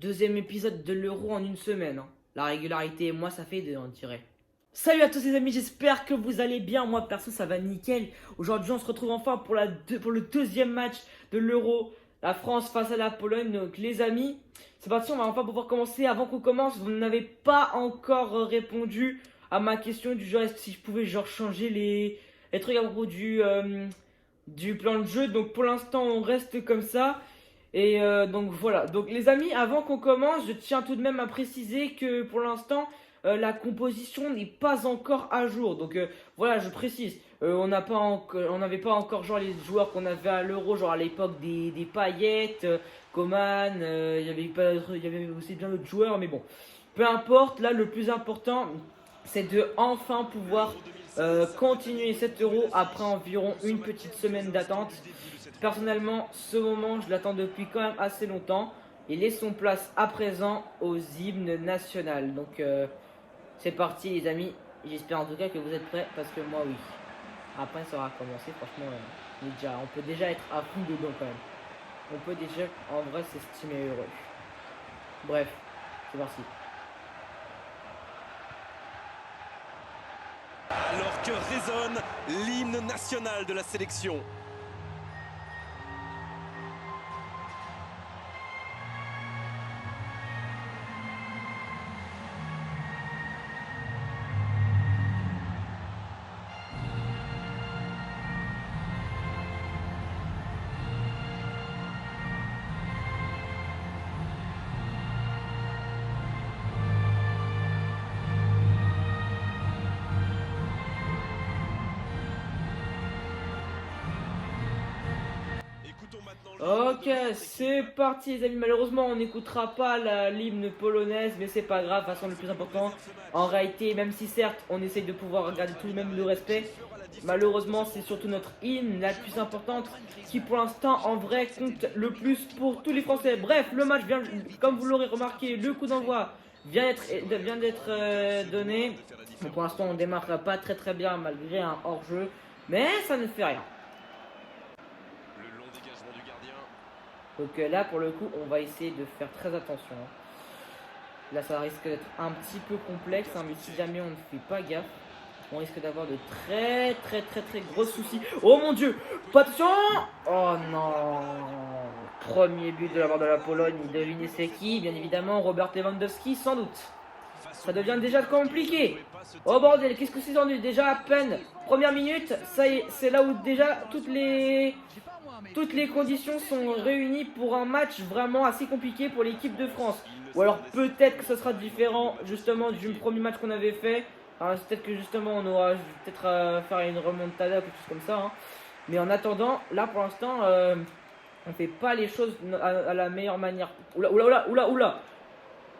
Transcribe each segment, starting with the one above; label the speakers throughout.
Speaker 1: Deuxième épisode de l'Euro en une semaine, hein. La régularité et moi, ça fait deux, on dirait. Salut à tous les amis, j'espère que vous allez bien. Moi, perso, ça va nickel. Aujourd'hui, on se retrouve enfin pour le deuxième match de l'Euro. La France face à la Pologne. Donc, les amis, c'est parti, on va enfin pouvoir commencer. Avant qu'on commence, vous n'avez pas encore répondu à ma question du genre, est-ce que si je pouvais genre changer les trucs à propos du plan de jeu. Donc, pour l'instant, on reste comme ça. Et donc voilà, donc les amis, avant qu'on commence, je tiens tout de même à préciser que pour l'instant, la composition n'est pas encore à jour. Donc voilà, je précise, on n'avait pas encore genre les joueurs qu'on avait à l'Euro, genre à l'époque des Payet, Coman, il y avait aussi bien d'autres joueurs, mais bon, peu importe, là le plus important, c'est de enfin pouvoir continuer cet Euro après environ une petite semaine d'attente. Personnellement, ce moment, je l'attends depuis quand même assez longtemps. Et laissons place à présent aux hymnes nationaux. Donc, c'est parti, les amis. J'espère en tout cas que vous êtes prêts parce que moi, oui. Après, ça aura commencé. Franchement, on peut déjà être à fond dedans quand même. On peut déjà, en vrai, s'estimer heureux. Bref, c'est parti.
Speaker 2: Alors que résonne l'hymne national de la sélection.
Speaker 1: Ok, c'est parti les amis. Malheureusement, on n'écoutera pas l'hymne polonaise, mais c'est pas grave. De toute façon, le plus important, en réalité, même si certes, on essaye de pouvoir garder tout de même le respect, malheureusement, c'est surtout notre hymne la plus importante qui, pour l'instant, en vrai, compte le plus pour tous les Français. Bref, le match vient, comme vous l'aurez remarqué, le coup d'envoi vient d'être donné. Bon, pour l'instant, on démarre pas très bien malgré un hors-jeu, mais ça ne fait rien. Donc là, pour le coup, on va essayer de faire très attention, hein. Là, ça risque d'être un petit peu complexe, hein, mais si jamais on ne fait pas gaffe, on risque d'avoir de très gros soucis. Oh mon dieu! Pas attention! Oh non! Premier but de la part de la Pologne, devinez c'est qui? Bien évidemment, Robert Lewandowski, sans doute. Ça devient déjà compliqué. Oh bordel, qu'est-ce que c'est tendu? Déjà à peine première minute, ça y est, c'est là où déjà toutes les conditions sont réunies pour un match vraiment assez compliqué pour l'équipe de France. Ou alors peut-être que ce sera différent justement du premier match qu'on avait fait. Peut-être que justement on aura peut-être faire une remontada ou quelque chose comme ça, hein. Mais en attendant, là pour l'instant, on fait pas les choses à la meilleure manière. Oula.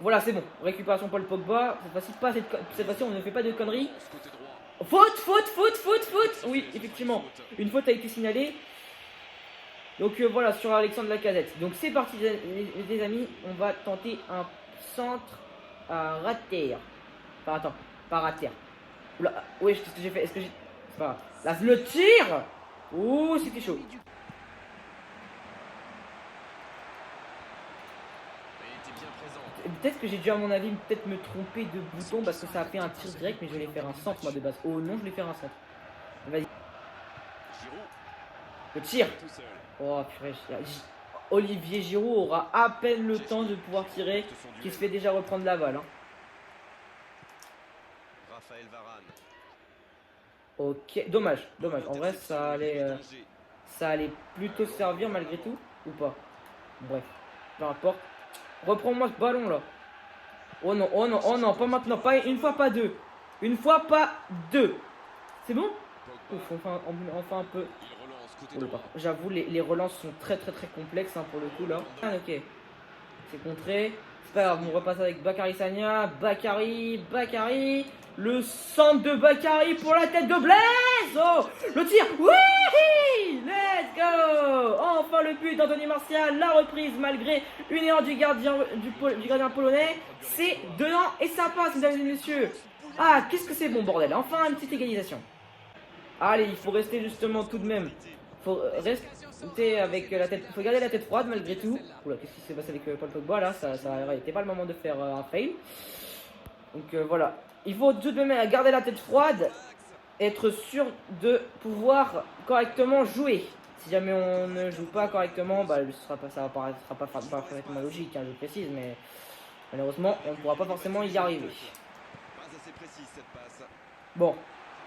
Speaker 1: Voilà, c'est bon. Récupération Paul Pogba. Cette fois-ci, on ne fait pas de conneries. Faute. Oui, effectivement. Une faute a été signalée. Donc voilà, sur Alexandre Lacazette. Donc c'est parti, les amis. On va tenter un centre à rater. Enfin, attends, pas rater. Oula, oui, qu'est-ce que j'ai fait? Est-ce que j'ai. C'est pas grave. Là, le tir. Ouh, c'était chaud. Peut-être que j'ai dû à mon avis peut-être me tromper de bouton parce que ça a fait un tir direct, mais je voulais faire un centre moi de base. Oh non, je voulais faire un centre. Vas-y. Le tir. Oh purée. Olivier Giroud aura à peine le temps de pouvoir tirer, qui se fait déjà reprendre la balle, hein. Ok, dommage. En vrai, ça allait plutôt servir malgré tout, ou pas. Bref, peu importe. Reprends-moi ce ballon là. Oh non, pas maintenant, pas une fois, pas deux. Une fois, pas deux. C'est bon? Ouf, enfin un peu. Oh, j'avoue, les relances sont très complexes, hein, pour le coup là. Ah, ok, c'est contré. C'est pas grave, on repasse avec Bakary Sagna. Bakary. Le centre de Bakary pour la tête de Blaise. Oh, le tir. Oui, let's go. Enfin le but d'Anthony Martial. La reprise malgré une erreur du gardien polonais. C'est dedans et ça passe, mesdames et messieurs. Ah, qu'est-ce que c'est bon bordel. Enfin une petite égalisation. Allez, il faut rester justement tout de même faut rester avec la tête, faut garder la tête froide malgré tout. Oula, qu'est-ce qui s'est passé avec Paul Pogba là, ça n'était pas le moment de faire un fail. Donc voilà, il faut tout de même garder la tête froide, être sûr de pouvoir correctement jouer. Si jamais on ne joue pas correctement, bah, ça va paraîtra pas parfaitement logique, hein, je précise, mais malheureusement, on ne pourra pas forcément y arriver. Bon,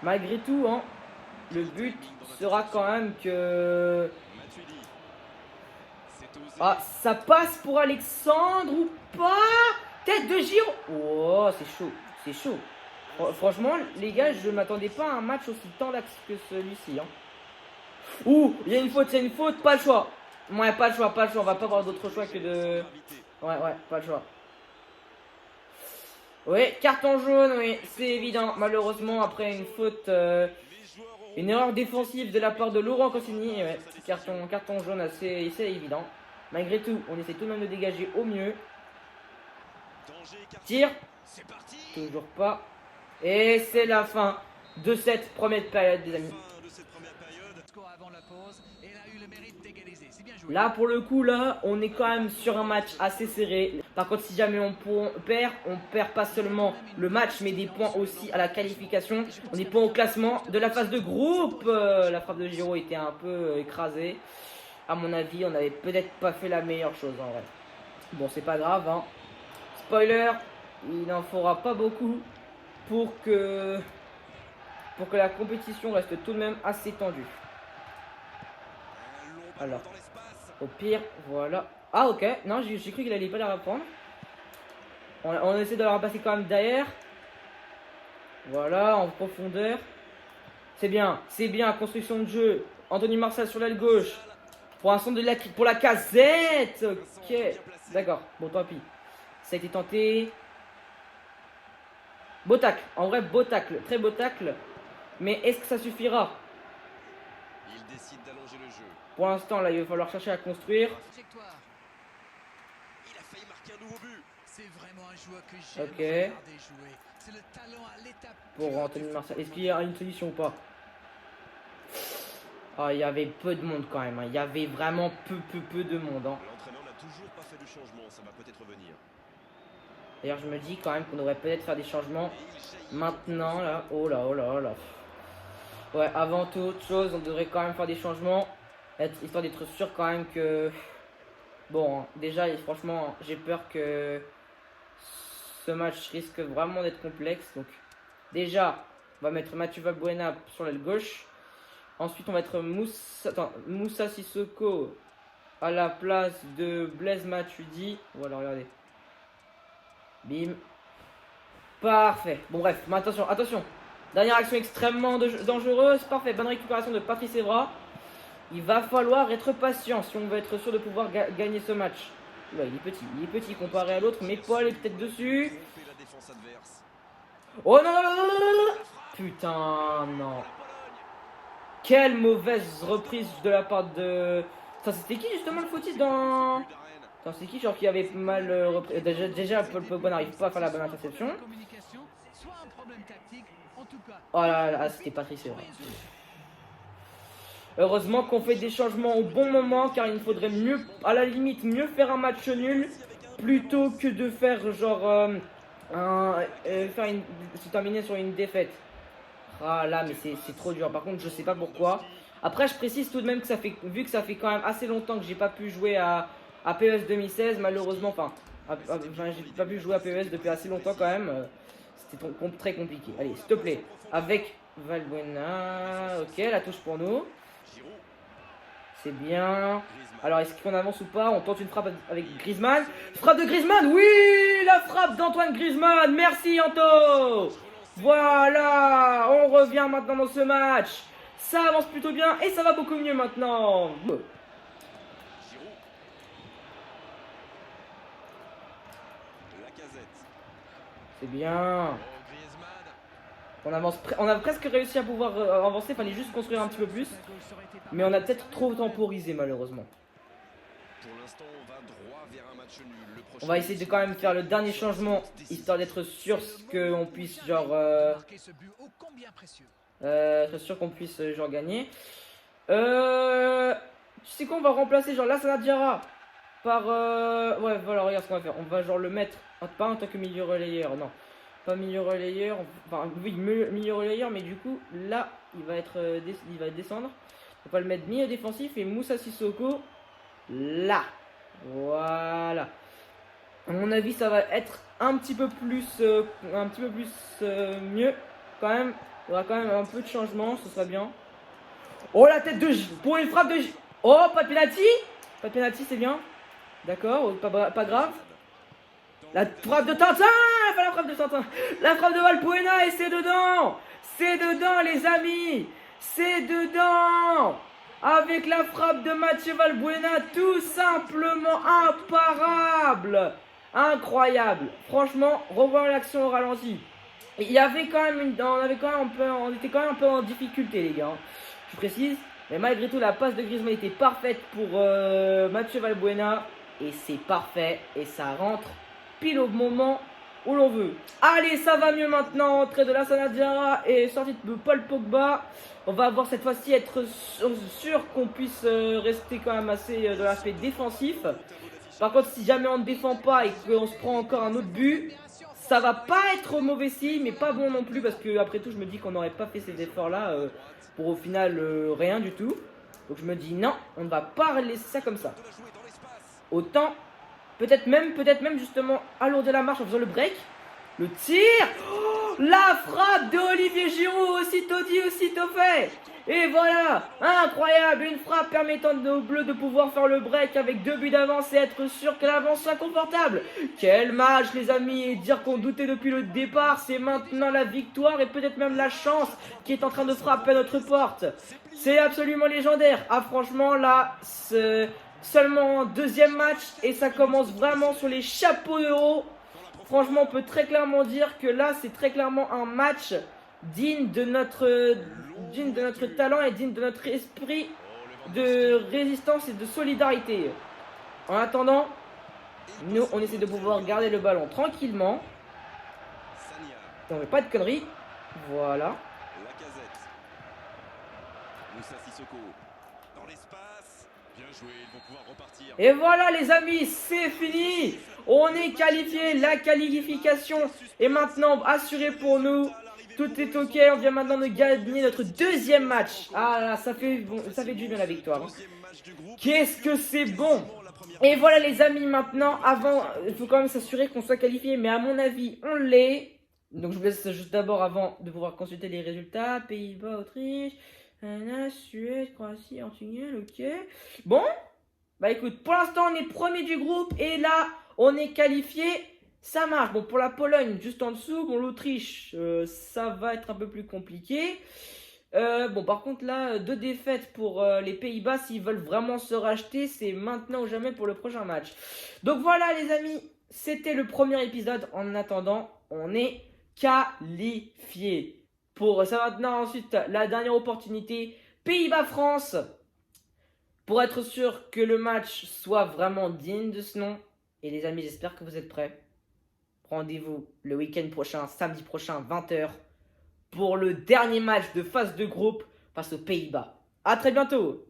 Speaker 1: malgré tout, hein, le but sera quand même que... Ah, ça passe pour Alexandre ou pas? Tête de Giroud. Oh, c'est chaud, c'est chaud. Franchement, les gars, je ne m'attendais pas à un match aussi tendax que celui-ci. Hein. Ouh, il y a une faute, pas le choix. Ouais, pas le choix, on va pas avoir d'autre choix que de... Ouais, pas le choix. Oui, carton jaune, oui, c'est évident. Malheureusement, après une faute, une erreur défensive de la part de Laurent Koscielny, ouais, carton jaune assez évident. Malgré tout, on essaie tout de même de dégager au mieux. Tir, toujours pas. Et c'est la fin de cette première période, les amis. Là, pour le coup, là, on est quand même sur un match assez serré. Par contre, si jamais on perd pas seulement le match, mais des points aussi à la qualification. On est points au classement de la phase de groupe. La frappe de Giroud était un peu écrasée. À mon avis, on n'avait peut-être pas fait la meilleure chose en vrai. Bon, c'est pas grave, hein. Spoiler, il n'en faudra pas beaucoup pour que la compétition reste tout de même assez tendue. Alors, au pire, voilà. Ah ok, non, j'ai cru qu'il allait pas la reprendre. On essaie de la repasser quand même derrière. Voilà, en profondeur. C'est bien, construction de jeu. Anthony Martial sur l'aile gauche. Pour un centre pour la casette. Ok, d'accord, bon tant pis. Ça a été tenté. Beau tacle, en vrai beau tacle, très beau tacle. Mais est-ce que ça suffira?
Speaker 2: Il décide d'allonger le jeu.
Speaker 1: Pour l'instant, là, il va falloir chercher à construire.
Speaker 2: Il a failli marquer un nouveau but.
Speaker 3: C'est vraiment un joueur que j'aime
Speaker 1: Ok.
Speaker 3: regarder jouer. C'est le talent à l'étape
Speaker 1: Pour Anthony Martial. Est-ce qu'il y a une solution ou pas? Ah, il y avait peu de monde quand même. Hein. Il y avait vraiment peu de monde. Hein.
Speaker 2: L'entraîneur n'a toujours pas fait de changement, ça va peut-être revenir.
Speaker 1: D'ailleurs, je me dis quand même qu'on devrait peut-être faire des changements maintenant. Là. Oh là. Ouais, avant toute chose, on devrait quand même faire des changements. Histoire d'être sûr quand même que... Bon, hein, déjà, franchement, j'ai peur que ce match risque vraiment d'être complexe. Donc, déjà, on va mettre Mathieu Valbuena sur l'aile gauche. Ensuite, on va mettre Moussa Sissoko à la place de Blaise Matuidi. Voilà, regardez. Bim. Parfait. Bon, bref, mais attention. Dernière action extrêmement dangereuse. Parfait, bonne récupération de Patrice Evra. Il va falloir être patient si on veut être sûr de pouvoir gagner ce match. Là, il est petit comparé à l'autre, mais Paul est peut-être dessus. Oh non. Putain, non. Quelle mauvaise reprise de la part de... Ça, c'était qui justement le fautif dans... Attends, c'est qui genre qui avait mal repris... Déjà, Paul Pogba n'arrive pas à faire la bonne interception. Oh là, c'était Patrice Evra. Heureusement qu'on fait des changements au bon moment, car il faudrait mieux, à la limite, mieux faire un match nul plutôt que de faire genre se terminer sur une défaite. Ah là, mais c'est trop dur. Par contre, je sais pas pourquoi. Après, je précise tout de même que vu que ça fait quand même assez longtemps que j'ai pas pu jouer à PES 2016, malheureusement, j'ai pas pu jouer à PES depuis assez longtemps quand même. C'était très compliqué. Allez, s'il te plaît, avec Valbuena. Ok, la touche pour nous. C'est bien. Alors, est-ce qu'on avance ou pas? On tente une frappe avec Griezmann. Frappe de Griezmann. Oui, la frappe d'Antoine Griezmann. Merci, Anto. Voilà. On revient maintenant dans ce match. Ça avance plutôt bien et ça va beaucoup mieux maintenant. C'est bien. On a presque réussi à pouvoir avancer, fallait juste construire un petit peu plus. Mais on a peut-être trop temporisé malheureusement. On va essayer de quand même faire le dernier changement, histoire d'être sûr qu'on puisse genre... être sûr qu'on puisse genre gagner. Tu sais quoi, on va remplacer genre Lassana Diarra par... Ouais, voilà, regarde ce qu'on va faire. On va genre le mettre, pas en tant que milieu relayeur, non. Pas milieu relayeur, enfin oui, milieu relayeur, mais du coup, là, il va être il va descendre. On va le mettre milieu défensif et Moussa Sissoko, là. Voilà. À mon avis, ça va être un petit peu plus, mieux. Quand même, il y aura quand même un peu de changement, ce sera bien. Oh, la tête de pour une frappe de Oh, pas de penalty. Pas de penalty, c'est bien. D'accord, pas grave. La frappe de Tintin. Pas la frappe de Tintin. La frappe de Valbuena et c'est dedans. C'est dedans, les amis. C'est dedans. Avec la frappe de Mathieu Valbuena, tout simplement imparable. Incroyable. Franchement, revoir l'action au ralenti. Il y avait quand même on était quand même un peu en difficulté, les gars. Je précise. Mais malgré tout, la passe de Griezmann était parfaite pour Mathieu Valbuena. Et c'est parfait. Et ça rentre pile au moment où l'on veut. Allez, ça va mieux maintenant. Entrée de Lassana Diarra et sortie de Paul Pogba. On va avoir cette fois-ci être sûr qu'on puisse rester quand même assez de l'aspect défensif. Par contre, si jamais on ne défend pas et qu'on se prend encore un autre but, ça va pas être mauvais signe, mais pas bon non plus. Parce que après tout, je me dis qu'on n'aurait pas fait ces efforts-là pour au final rien du tout. Donc je me dis non, on ne va pas laisser ça comme ça. Autant, peut-être même justement alourdir la marche en faisant le break. Le tir, oh, la frappe de Olivier Giroud, aussitôt dit, aussitôt fait. Et voilà, incroyable, une frappe permettant aux Bleus de pouvoir faire le break avec 2 buts d'avance et être sûr que l'avance soit confortable. Quel match les amis, et dire qu'on doutait depuis le départ, c'est maintenant la victoire et peut-être même la chance qui est en train de frapper à notre porte. C'est absolument légendaire. Ah franchement là, c'est seulement un deuxième match et ça commence vraiment sur les chapeaux de haut. Franchement, on peut très clairement dire que là, c'est très clairement un match digne de notre talent et digne de notre esprit de résistance et de solidarité. En attendant, nous, on essaie de pouvoir garder le ballon tranquillement. Et on ne fait pas de conneries. Voilà. Et voilà les amis, c'est fini. On est qualifié, la qualification est maintenant assurée pour nous. Tout est ok, on vient maintenant de gagner notre deuxième match. Ah là, ça fait du bien la victoire. Qu'est-ce que c'est bon. Et voilà les amis, maintenant, il faut quand même s'assurer qu'on soit qualifié. Mais à mon avis, on l'est. Donc je vous laisse juste d'abord avant de pouvoir consulter les résultats. Pays-Bas, Autriche, Suède, Croatie, Portugal, ok. Bon. Bah écoute, pour l'instant on est premier du groupe et là on est qualifié, ça marche. Bon pour la Pologne juste en dessous, bon l'Autriche ça va être un peu plus compliqué. Bon par contre là 2 défaites pour les Pays-Bas, s'ils veulent vraiment se racheter c'est maintenant ou jamais pour le prochain match. Donc voilà les amis, c'était le premier épisode. En attendant on est qualifié. Pour ça maintenant ensuite la dernière opportunité, Pays-Bas-France. Pour être sûr que le match soit vraiment digne de ce nom. Et les amis, j'espère que vous êtes prêts. Rendez-vous le week-end prochain, samedi prochain, 20h, pour le dernier match de phase de groupe face aux Pays-Bas. A très bientôt!